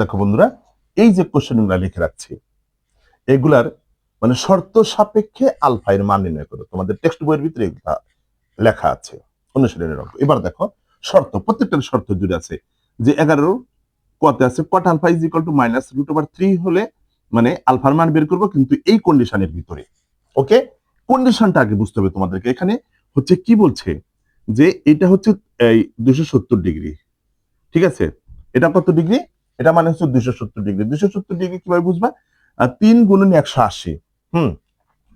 দেখো বন্ধুরা, এই যে কোশ্চেনগুলো লিখে রাখছি এগুলার মানে শর্ত সাপেক্ষে আলফা এর মান নির্ণয় করো। তোমাদের টেক্সট বইয়ের ভিতরে এগুলা লেখা আছে, অনুশীলনের অঙ্ক। এবার দেখো শর্ত, প্রত্যেকটার শর্ত জুড়ে আছে যে 11 কতে আছে cot alpha is equal to minus root over 3 হলে মানে আলফার মান বের করবো, কিন্তু এই কন্ডিশনের ভিতরে। ওকে, কন্ডিশনটা আগে বুঝতে হবে তোমাদেরকে। এখানে হচ্ছে কি বলছে যে এটা হচ্ছে এই 270 ডিগ্রি, ঠিক আছে? এটা কত ডিগ্রি? এটা মানে হচ্ছে 270 ডিগ্রি। 270 ডিগ্রি কিভাবে বুঝবা? 3 গুণন 180।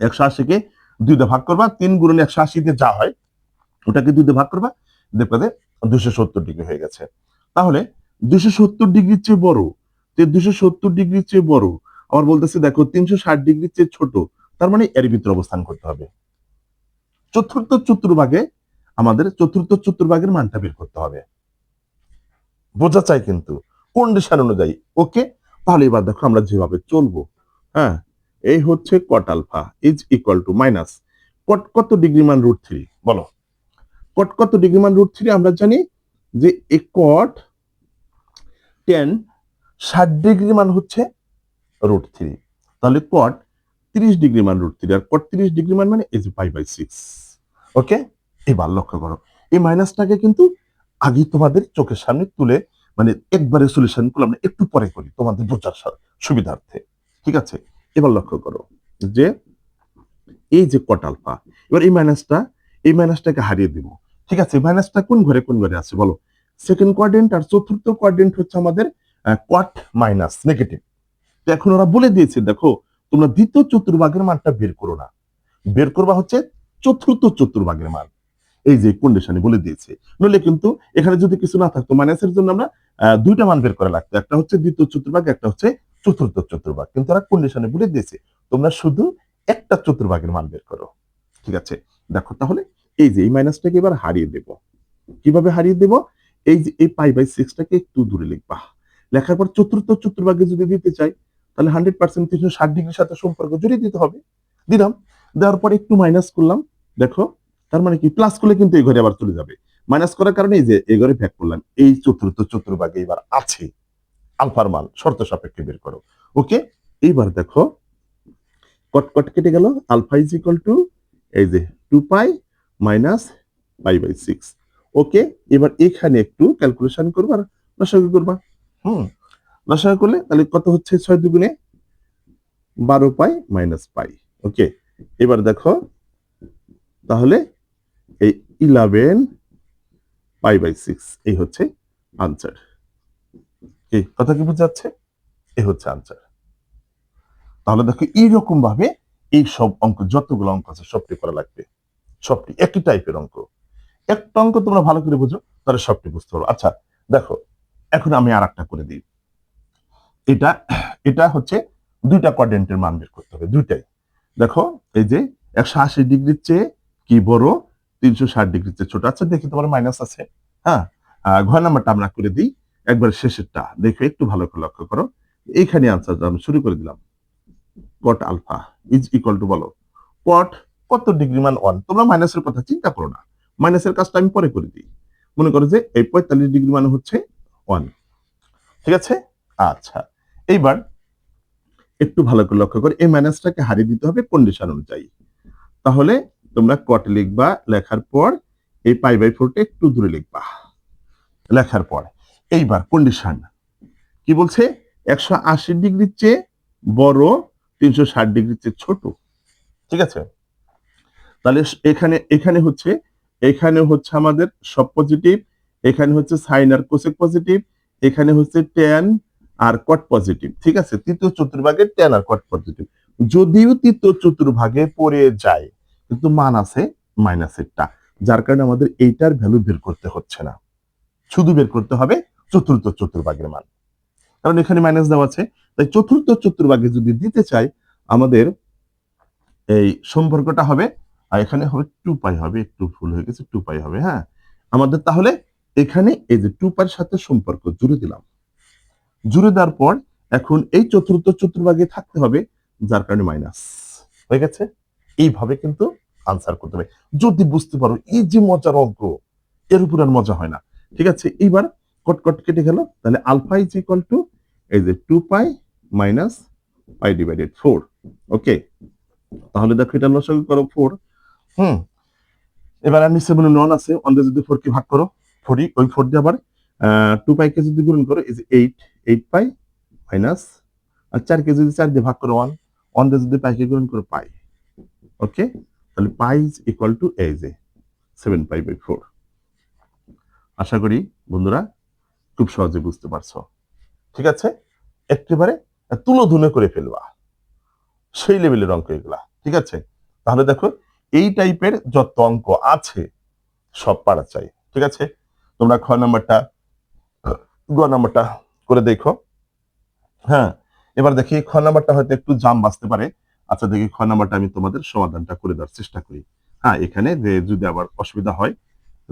180 কে 2 দিয়ে ভাগ করবা, 3 গুণন 180 দিয়ে যা হয় ওটাকে 2 দিয়ে ভাগ করবা, দেখবা যে 270 ডিগ্রি হয়ে গেছে। তাহলে 270 ডিগ্রির চেয়ে বড়, 270 ডিগ্রির চেয়ে বড়, আবার বলতেছে দেখো 360 ডিগ্রির চেয়ে ছোট, তার মানে এর ভিতরে অবস্থান করতে হবে। চতুর্থ চতুর্ভাগে আমাদের চতুর্থ চতুর্ভাগের মানটা বের করতে হবে, বোঝা চাই কিন্তু কন্ডিশন অনুযায়ী। ওকে, তাহলে এবার দেখো আমরা যেভাবে চলবো, হ্যাঁ, এই হচ্ছে cot alpha is equal to minus cot কত ডিগ্রি মান রুট 3, বলো কট কত ডিগ্রি মান রুট 3? আমরা জানি যে এ কট টেন 60 ডিগ্রি মান হচ্ছে রুট 3, তাহলে কট 30 ডিগ্রি মান রুট 3, আর কট 30 ডিগ্রি মান মানে এই যে π/6। ওকে, এবার লক্ষ্য করো এই মাইনাসটাকে কিন্তু আগে তোমাদের চোখের সামনে তুলে মানে একবারে সলিউশন করলাম না, একটু পরে করি তোমাদের বোঝার সুবিধার্থে। ঠিক আছে, এবার লক্ষ্য করো যে এই যে কট আলফা, এবার এই মাইনাসটাকে হারিয়ে দিব। ঠিক আছে, মাইনাসটা কোন ঘরে আছে বলো? সেকেন্ড কোয়াড্রেন্ট, আর চতুর্থ কোয়াড্রেন্ট হচ্ছে আমাদের কট মাইনাস নেগেটিভ। তো এখন ওরা বলে দিয়েছে দেখো তোমরা দ্বিতীয় চতুর্ভাগের মানটা বের করো না, বের করবা হচ্ছে চতুর্থ চতুর্ভাগের মান। এই যে কন্ডিশনে বলে দিয়েছে, নইলে কিন্তু এখানে যদি কিছু না থাকতো মাইনাসের জন্য আমরা দুইটা মান বের করা লাগতো, একটা হচ্ছে দ্বিতীয় চতুর্ভাগ, একটা হচ্ছে চতুর্থ চতুর্ভাগ, কিন্তু ওরা কন্ডিশনে বলে দিয়েছে তোমরা শুধু একটা চতুর্ভাগের মান বের করো। ঠিক আছে, দেখো তাহলে এই যে এই মাইনাসটাকে এবার হারিয়ে দেব। কিভাবে হারিয়ে দেব? এই যে এই π/6টাকে একটু দূরে লিখবা, লেখার পর চতুর্থ চতুর্ভাগে যদি দিতে চাই তাহলে 100% 360 ডিগ্রির সাথে সম্পর্ক জুড়ে দিতে হবে। দিলাম, দেওয়ার পর একটু মাইনাস করলাম, দেখো তার মানে কি প্লাস করলে কিন্তু এই ঘরে আবার চলে যাবে, মাইনাস করার কারণে এই যে এই ঘরে ভাগ করলাম। এই চতুর্থ চতুর্ভাগে এবার আছে আলফার মান, শর্ত সাপেক্ষে বের করো। ওকে, এইবার দেখো কট কট কেটে গেল, আলফা ইজ ইকুয়াল টু এই যে 2π মাইনাস π/6। ওকে, এবার এখানে একটু ক্যালকুলেশন করবা আর লসাগু করবা। লসাগু করলে তাহলে কত হচ্ছে? 6 দুগুণে 12π মাইনাস পাই। ওকে, এবার দেখো তাহলে এই 11π/6 এই হচ্ছে আনসার। কি কথা কি বোঝা যাচ্ছে? এই হচ্ছে আনসার। তাহলে দেখো এইরকম ভাবে এই সব অঙ্ক, যতগুলো অঙ্ক আছে সবটি করা লাগবে, সবটি একই টাইপের অঙ্ক। একটা অঙ্ক তোমরা ভালো করে বুঝো তাহলে সবটি বুঝতে পারো। আচ্ছা দেখো, এখন আমি আর একটা করে দিই। এটা এটা হচ্ছে দুইটা কোয়াড্রেন্টের মান বের করতে হবে, দুইটাই। দেখো এই যে 180 ডিগ্রির চেয়ে কি বড়, 360 ডিগ্রির চেয়ে ছোট। আচ্ছা দেখি তোমার মাইনাস আছে, হ্যাঁ, ঘর নাম্বারটা আমরা করে দিই, একবার শেষেরটা দেখো একটু ভালো করে লক্ষ্য করো। এইখানে আনসার আমি শুরু করে দিলাম, cot alpha is equal to বলো কট কত ডিগ্রি মান 1। তোমরা মাইনাসের কথা চিন্তা করো না, মাইনাসের কাজটা আমি পরে করে দিই। মনে করো যে এই 45 ডিগ্রি মানে হচ্ছে 1। ঠিক আছে, আচ্ছা এইবার একটু ভালো করে লক্ষ্য করো, এই মাইনাসটাকে হারিয়ে দিতে হবে কন্ডিশন অনুযায়ী। তাহলে তোমরা কট লিখবা, লেখার পর এই π/4টা একটু দূরে লিখবা, লেখার পর এইবার কন্ডিশন কি বলছে? 180 ডিগ্রির চেয়ে বড়, 360 ডিগ্রির চেয়ে ছোট। ঠিক আছে, তাহলে এখানে এখানে হচ্ছে আমাদের সব পজিটিভ, এখানে হচ্ছে সাইন আর কোসেক পজিটিভ, এখানে হচ্ছে ট্যান আর কট পজিটিভ। ঠিক আছে, তৃতীয় চতুর্ভাগে ট্যান আর কট পজিটিভ, যদিও তৃতীয় চতুর্ভাগে পড়ে যায় কিন্তু মান আছে মাইনাসেরটা, যার কারণে আমাদের এইটার ভ্যালু বের করতে হচ্ছে না, শুধু বের করতে হবে চতুর্থ চতুর্ভাগের মান, কারণ এখানে মাইনাস দেওয়া আছে। তাই চতুর্থ চতুর্ভাগে যদি দিতে চাই আমাদের এই সম্পর্কটা হবে, আর এখানে হবে 2π হবে, একটু ভুল হয়ে গেছে, 2π হবে। হ্যাঁ, আমাদের তাহলে এখানে এই যে 2π এর সাথে সম্পর্ক জুড়ে দিলাম, জুড়ে দেওয়ার পর এখন এই চতুর্থ চতুর্ভাগে থাকতে হবে, যার কারণে মাইনাস হয়ে গেছে। এইভাবে কিন্তু আনসার করতে হবে, যদি বুঝতে পারো এই যে মজার অঙ্ক, এর উপর আর মজা হয় না। ঠিক আছে, এইবার কট কট কেটে গেল, তাহলে আলফা ইজ ইকুয়াল টু এই যে 2 পাই মাইনাস পাই ডিভাইডেড 4। ওকে, তাহলে দেখো এটা লসাগু করো 4। এবার আর নিচে মনে নন আছে, অন দিয়ে যদি 4 কে ভাগ করো 4, ওই 4 দিয়ে আবার 2 পাই কে যদি গুণ করো এই যে 8 পাই মাইনাস, আর 4 কে যদি 4 দিয়ে ভাগ করো 1, অন দিয়ে যদি পাই কে গুণ করো পাই। ওকে, তাহলে পাই ইজ ইকুয়াল টু এই যে 7 পাই বাই 4। আশা করি বন্ধুরা খুব সহজে বুঝতে পারছো। ঠিক আছে, একেবারে তুলোধুনে করে ফেলবা, সেই লেভেলের অঙ্ক এগুলা। ঠিক আছে, তাহলে দেখো এই টাইপের যত অঙ্ক আছে সব পারা চাই। ঠিক আছে, তোমরা খ নাম্বারটা গ নাম্বারটা করে দেখো। হ্যাঁ, এবার দেখি খ নাম্বারটা হয়তো একটু জাম বাঁচতে পারে। আচ্ছা দেখি খ নাম্বারটা আমি তোমাদের সমাধানটা করে দেওয়ার চেষ্টা করি। হ্যাঁ, এখানে যে যদি আবার অসুবিধা হয়,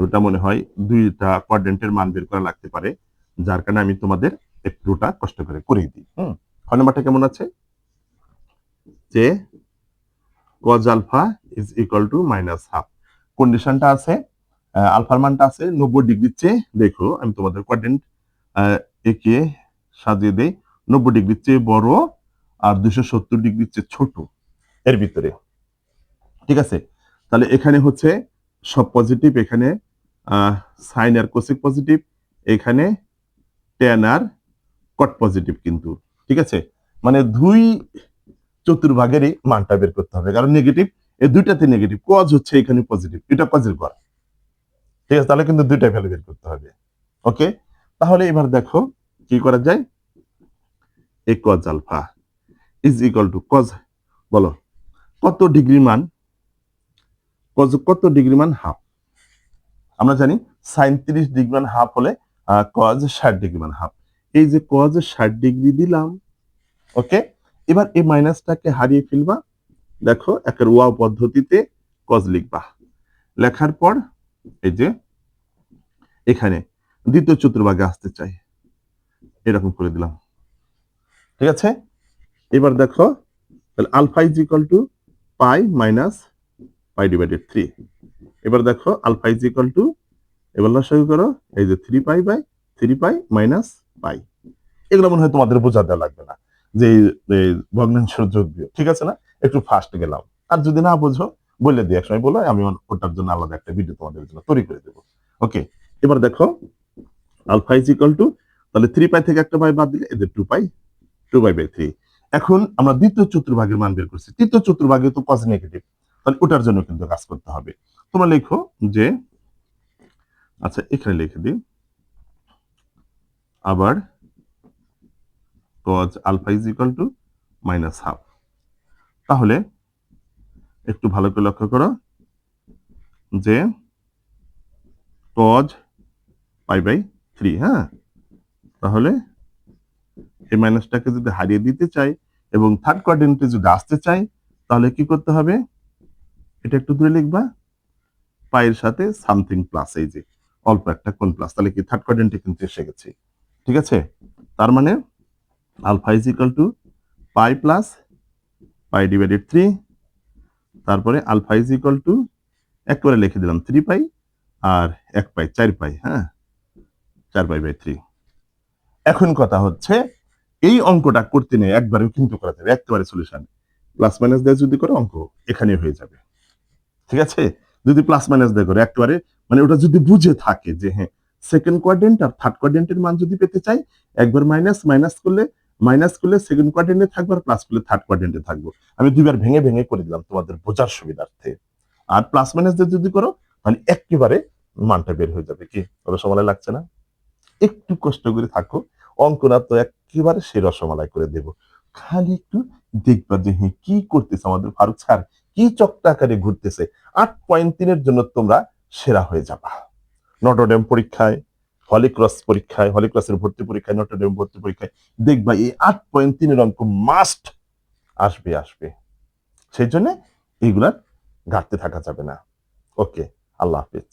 ওটা মনে হয় দুইটা কোয়াড্রেন্টের মান বের করা লাগতে পারে, যার কারণে আমি তোমাদের একটুটা কষ্ট করে করিয়ে দিই। খ নাম্বারটা কেমন আছে যে cos alpha is equal to minus half. কন্ডিশনটা আছে আলফার মানটা আছে 90 ডিগ্রির চেয়ে, দেখো আমি তোমাদের কোয়াড্রেন্ট একে সাজিয়ে দেই, 90 ডিগ্রির চেয়ে বড় আর 270 ডিগ্রির চেয়ে ছোট এর ভিতরে। ঠিক আছে, তাহলে এখানে হচ্ছে সব পজিটিভ, এখানে সাইন আর কোসেক পজিটিভ, এখানে ট্যান আর কট পজিটিভ কিন্তু। ঠিক আছে, মানে দুই চতুর্ভাগেরই মানটা বের করতে হবে, কারণ নেগেটিভ এই দুইটাতে নেগেটিভ, কজ হচ্ছে এখানে পজিটিভ, এটা কজের ঘর। ঠিক আছে, তাহলে কিন্তু দুইটাই ভ্যালু বের করতে হবে। ওকে, তাহলে এবার দেখো কি করা যায়। A cos alpha is equal to cos, বলো কত ডিগ্রি মান, কজ কত ডিগ্রি মান হাফ। আমরা জানি সাইন 30 ডিগ্রি মান হাফ হলে কজ 60 ডিগ্রি মান হাফ। এই যে কজ 60 ডিগ্রি দিলাম। ওকে, এবার এই মাইনাসটাকে হারিয়ে ফেলবা, দেখো একের ওয়াও পদ্ধতিতে কজ লিখবা, লেখার পর এই যে এখানে দ্বিতীয় চতুর্ভাগে আসতে চাই, এরকম করে দিলাম। ঠিক আছে, এবার দেখো তাহলে alpha is equal to pi minus pi divided 3। এবার দেখো আলফা ইজ ইকুয়াল টু, এবার লসাগু করো এই যে 3 পাই বাই 3 পাই মাইনাস পাই। এগুলো মনে হয় তোমাদের বোঝা দেওয়া লাগবে না যে ভগ্নাংশের যোগ বিয়োগ। ঠিক আছে না, একটু ফাস্ট গেলাম। আর যদি না বোঝো বলে দিই, একসময় বলো, আমি ওটার জন্য আলাদা একটা ভিডিও তোমাদের জন্য তৈরি করে দেবো। ওকে, এবার দেখো আলফা ইজ ইকুয়াল টু, তাহলে 3 পাই থেকে একটা পাই বাদ দিলে এদের 2 পাই বাই 3। এখন আমরা দ্বিতীয় চতুর্ভাগের মান বের করছি, তৃতীয় চতুর্ভাগে তো কজ নেগেটিভ, তাহলে ওটার জন্য কিন্তু কাজ করতে হবে। তোমরা লেখো যে, আচ্ছা এখানে লিখে দিই আবার cos alpha is equal to minus half. তাহলে একটু ভালো করে লক্ষ্য করো যে cos পাই বাই 3। হ্যাঁ, তাহলে এই মাইনাসটাকে যদি হারিয়ে দিতে চাই এবং থার্ড কোয়াড্রেন্টে যদি আসতে চাই, তাহলে কি করতে হবে, এটা একটু দূরে লিখবা, পায়ের সাথে সামথিং প্লাস, এই যে অল্প একটা কোন প্লাস, তাহলে কি থার্ড কোয়াড্রেন্টে কিন্তু এসে গেছে। ঠিক আছে, তার মানে alpha is equal to pi plus pi divided 3, তারপরে আলফা ইজ ইকুয়াল টু একবারে লিখে দিলাম 3 পাই আর 1 পাই 4 পাই। হ্যাঁ, 4 পাই বাই 3। এখন কথা হচ্ছে এই অঙ্কটা করতে নেই একবারেও কিন্তু করা যাবে, একেবারে সলিউশন প্লাস মাইনাস দিয়ে যদি করে অঙ্ক এখানে হয়ে যাবে। ঠিক আছে, যদি প্লাস মাইনাস দিয়ে করে একেবারে, মানে ওটা যদি বুঝে থাকে যে হ্যাঁ সেকেন্ড কোয়াড্রেন্ট আর থার্ড কোয়াড্রেন্টের মান যদি পেতে চাই, একবার মাইনাস করলে সেকেন্ড কোয়াড্রেন্টে থাকবে আর প্লাস করলে থার্ড কোয়াড্রেন্টে থাকবো। আমি দুইবার ভেঙে ভেঙে করে দিলাম তোমাদের বোঝার সুবিধার্থে। আর প্লাস মাইনাস দিয়ে যদি করো মানে একেবারে মানটা বের হয়ে যাবে। কি ওরা সময় লাগছে না? একটু কষ্ট করে থাকো, অঙ্কটা তো একেবারে সে রসমালাই করে দেব। খালি একটু দেখবা যে হ্যাঁ কি করতেছে আমাদের ফারুক স্যার, কি চক্রাকারে ঘুরতেছে। 8.3 জন্য তোমরা সেরা হয়ে যাবা। নটরডেম পরীক্ষায়, হলিক্রসের ভর্তি পরীক্ষায়, নটরডেম ভর্তি পরীক্ষায় দেখবা এই 8.3 অঙ্ক মাস্ট আসবে। সেই জন্য এইগুলার ঘাটতে থাকা যাবে না। ওকে, আল্লাহ হাফেজ।